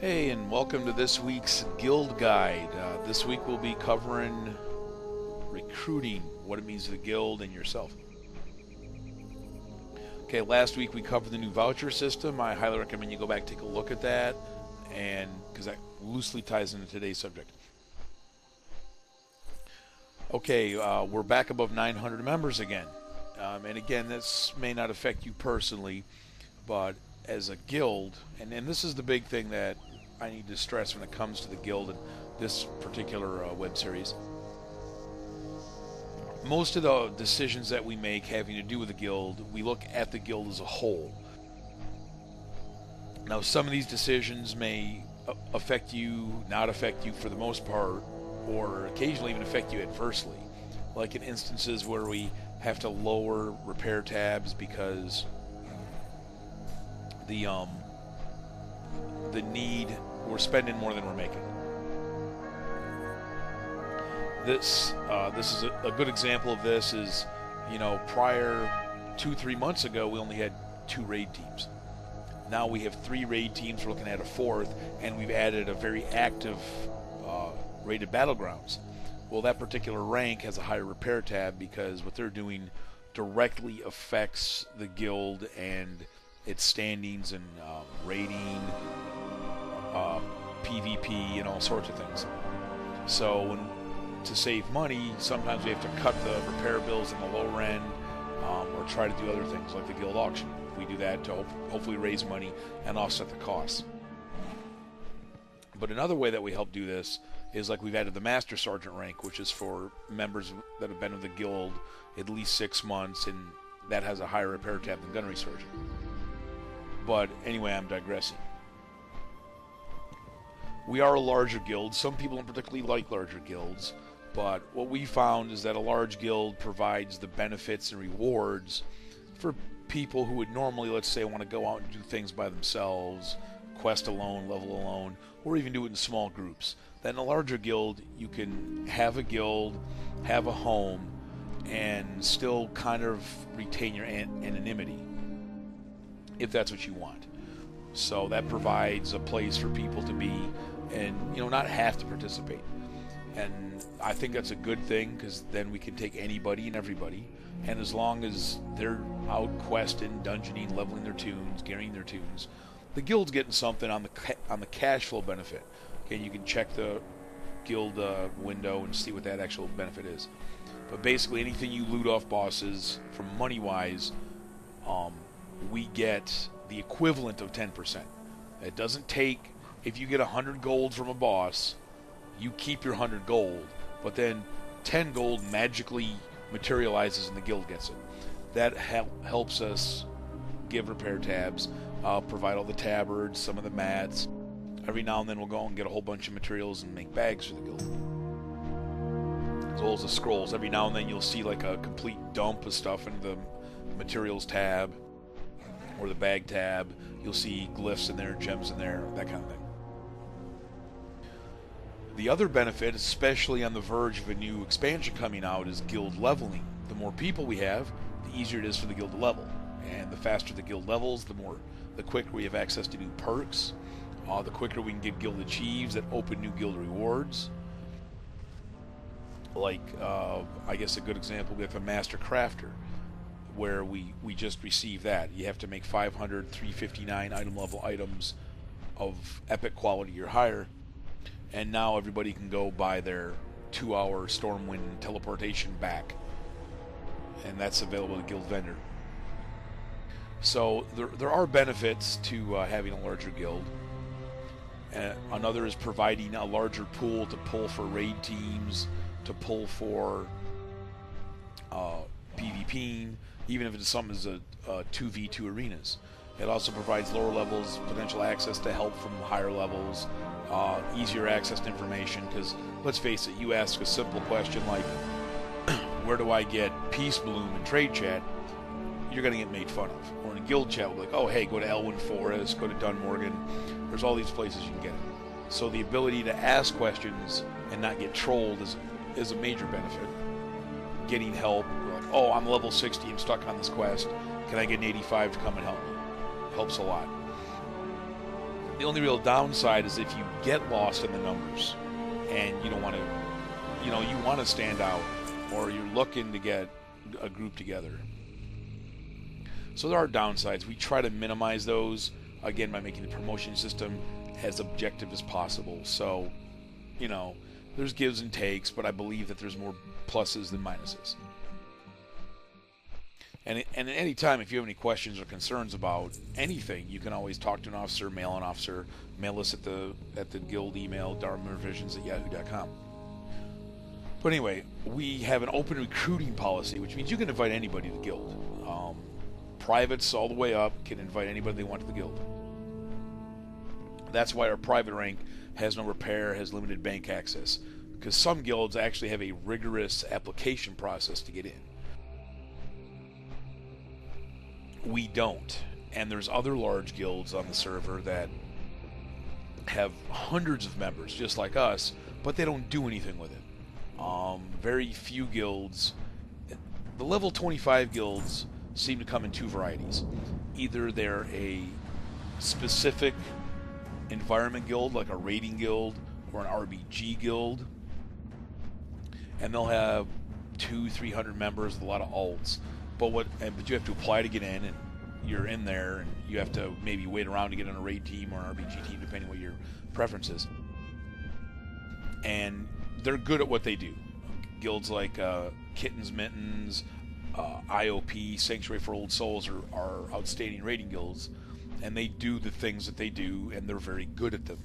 Hey, and welcome to this week's Guild Guide. This week we'll be covering recruiting, what it means to the Guild and yourself. Okay, last week we covered the new voucher system. I highly recommend you go back and take a look at that, and because that loosely ties into today's subject. Okay, we're back above 900 members again. And again, this may not affect you personally, but as a guild, and this is the big thing that I need to stress when it comes to the guild and this particular web series. Most of the decisions that we make having to do with the guild, we look at the guild as a whole. Now, some of these decisions may affect you, not affect you for the most part, or occasionally even affect you adversely. Like in instances where we have to lower repair tabs because the need, we're spending more than we're making. This is a good example of this is, prior 2-3 months ago we only had 2 raid teams. Now we have 3 raid teams. We're looking at a 4th, and we've added a very active raided battlegrounds. Well, that particular rank has a higher repair tab because what they're doing directly affects the guild and its standings and rating, PvP, and all sorts of things. So to save money, sometimes we have to cut the repair bills in the lower end, or try to do other things like the guild auction. We do that to hopefully raise money and offset the costs. But another way that we help do this is like we've added the Master Sergeant rank, which is for members that have been with the guild at least 6 months, and that has a higher repair tab than Gunnery Sergeant. But anyway, I'm digressing. We are a larger guild. Some people don't particularly like larger guilds, but what we found is that a large guild provides the benefits and rewards for people who would normally, let's say, want to go out and do things by themselves, quest alone, level alone, or even do it in small groups. Then in a larger guild, you can have a guild, have a home, and still kind of retain your anonymity, if that's what you want. So that provides a place for people to be and not have to participate. And I think that's a good thing, because then we can take anybody and everybody, and as long as they're out questing, dungeoning, leveling their tunes, gearing their tunes, the guild's getting something on the cash flow benefit. Okay, you can check the guild window and see what that actual benefit is. But basically, anything you loot off bosses from money-wise, we get the equivalent of 10%. It doesn't take, if you get 100 gold from a boss, you keep your 100 gold, but then 10 gold magically materializes and the guild gets it. That helps us give repair tabs, provide all the tabards, some of the mats. Every now and then we'll go and get a whole bunch of materials and make bags for the guild. As well as the scrolls. Every now and then you'll see like a complete dump of stuff in the materials tab or the bag tab. You'll see glyphs in there, gems in there, that kind of thing. The other benefit, especially on the verge of a new expansion coming out, is guild leveling. The more people we have, the easier it is for the guild to level. And the faster the guild levels, the quicker we have access to new perks, the quicker we can get guild achieves that open new guild rewards. Like, I guess a good example, we have a Master Crafter, where we just received that. You have to make 500 359 item level items of epic quality or higher, and now everybody can go buy their 2-hour Stormwind teleportation back, and that's available at Guild Vendor. So there are benefits to having a larger guild. Another is providing a larger pool to pull for raid teams, to pull for PvPing, even if it's something as a 2v2 arenas. It also provides lower levels potential access to help from higher levels, easier access to information, because let's face it, you ask a simple question like, where do I get Peace Bloom in trade chat, you're going to get made fun of. Or in a guild chat, we'll be like, oh hey, go to Elwyn Forest, go to Dunmorgan, there's all these places you can get it. So the ability to ask questions and not get trolled is a major benefit. Getting help, like, oh, I'm level 60, I'm stuck on this quest, can I get an 85 to come and help me? Helps a lot. The only real downside is if you get lost in the numbers and you don't want to, you want to stand out, or you're looking to get a group together. So there are downsides. We try to minimize those, again, by making the promotion system as objective as possible. So, there's gives and takes, but I believe that there's more pluses than minuses. And at any time, if you have any questions or concerns about anything, you can always talk to an officer, mail an officer, mail us at the guild email, darmanrevisions@yahoo.com. But anyway, we have an open recruiting policy, which means you can invite anybody to the guild. Privates all the way up can invite anybody they want to the guild. That's why our private rank has no repair, has limited bank access, because some guilds actually have a rigorous application process to get in. We don't. And there's other large guilds on the server that have hundreds of members, just like us, but they don't do anything with it. Very few guilds. The level 25 guilds seem to come in two varieties. Either they're a specific environment guild, like a raiding guild or an RBG guild, and they'll have 200-300 members with a lot of alts. But you have to apply to get in, and you're in there, and you have to maybe wait around to get on a raid team or an RBG team, depending on what your preference is. And they're good at what they do. Guilds like Kittens, Mittens, IOP, Sanctuary for Old Souls are outstanding raiding guilds, and they do the things that they do, and they're very good at them.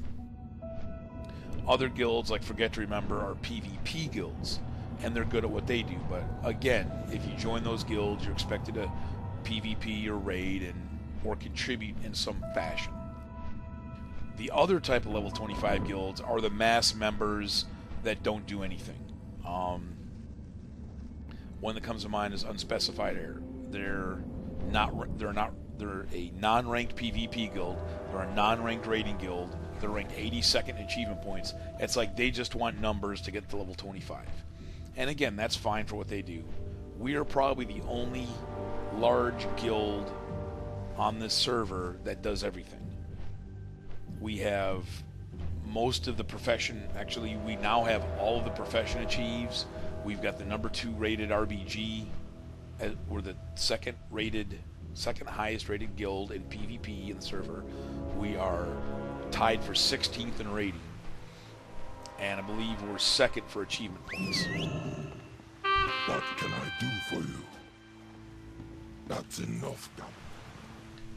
Other guilds, like Forget to Remember, are PvP guilds, and they're good at what they do. But again, if you join those guilds, you're expected to PvP or raid or contribute in some fashion. The other type of level 25 guilds are the mass members that don't do anything. One that comes to mind is Unspecified Air. They're a non-ranked PvP guild. They're a non-ranked raiding guild. They're ranked 82nd in achievement points. It's like they just want numbers to get to level 25. And again, that's fine for what they do. We are probably the only large guild on this server that does everything. We have most of the profession. Actually, we now have all of the profession achieves. We've got the number 2 rated RBG. We're the second highest rated guild in PvP in the server. We are tied for 16th in rating, and I believe we're second for achievement points. What can I do for you? That's enough.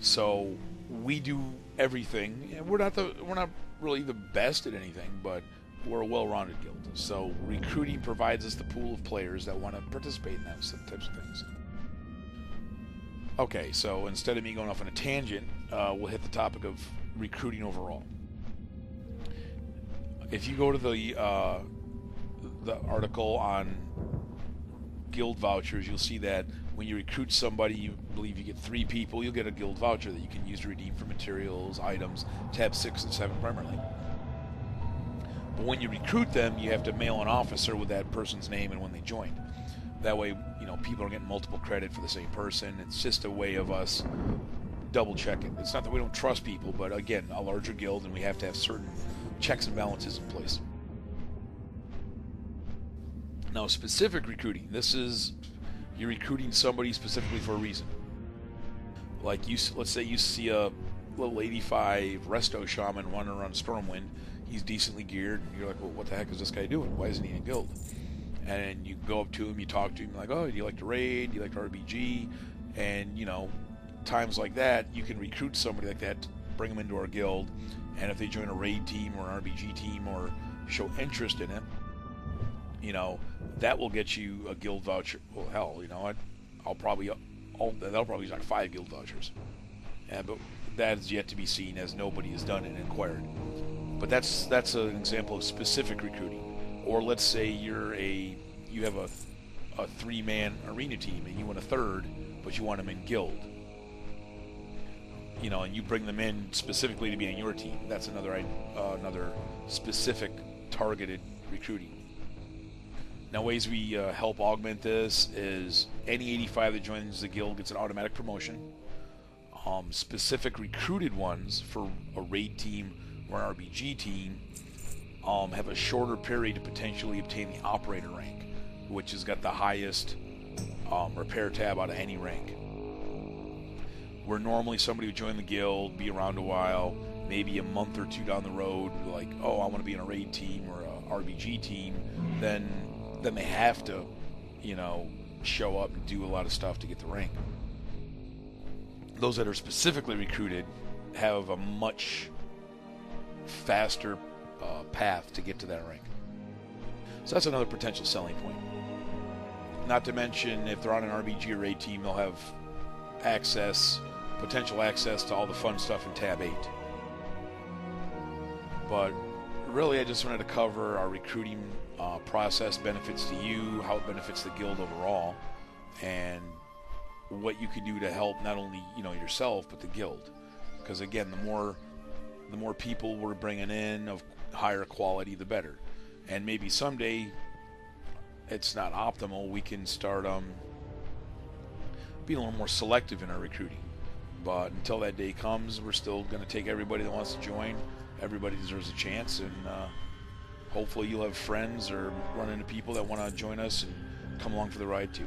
So we do everything. We're not really the best at anything, but we're a well-rounded guild. So recruiting provides us the pool of players that want to participate in those types of things. Okay, so instead of me going off on a tangent, we'll hit the topic of recruiting overall. If you go to the article on guild vouchers, you'll see that when you recruit somebody, you believe you get 3 people, you'll get a guild voucher that you can use to redeem for materials, items, tab 6 and 7 primarily. But when you recruit them, you have to mail an officer with that person's name and when they joined. That way, people are getting multiple credit for the same person. It's just a way of us double checking. It's not that we don't trust people, but again, a larger guild, and we have to have certain checks and balances in place. Now, specific recruiting. This is you're recruiting somebody specifically for a reason. Like let's say you see a level 85 resto shaman running around Stormwind. He's decently geared, and you're like, well, what the heck is this guy doing? Why isn't he in a guild? And you go up to him, you talk to him, like, oh, do you like to raid? Do you like to RBG? And, times like that, you can recruit somebody like that, bring them into our guild, and if they join a raid team or an RBG team or show interest in it, that will get you a guild voucher. Well, hell, that'll probably be like 5 guild vouchers. But that is yet to be seen, as nobody has done it and inquired. But that's an example of specific recruiting. Or let's say you have a 3-man arena team and you want a 3rd, but you want them in guild. And you bring them in specifically to be on your team. That's another specific targeted recruiting. Now, ways we help augment this is any 85 that joins the guild gets an automatic promotion. Specific recruited ones for a raid team or an RBG team have a shorter period to potentially obtain the operator rank, which has got the highest repair tab out of any rank. Where normally somebody would join the guild, be around a while, maybe a month or two down the road, like, oh, I want to be in a raid team or a RBG team, then they have to, show up and do a lot of stuff to get the rank. Those that are specifically recruited have a much faster path to get to that rank. So that's another potential selling point. Not to mention, if they're on an RBG or raid team, they'll have potential access to all the fun stuff in Tab 8. But really, I just wanted to cover our recruiting process, benefits to you, how it benefits the guild overall, and what you could do to help not only yourself but the guild. Because again, the more people we're bringing in of higher quality, the better. And maybe someday, it's not optimal, we can start being a little more selective in our recruiting. But until that day comes, we're still going to take everybody that wants to join. Everybody deserves a chance, and hopefully you'll have friends or run into people that want to join us and come along for the ride too.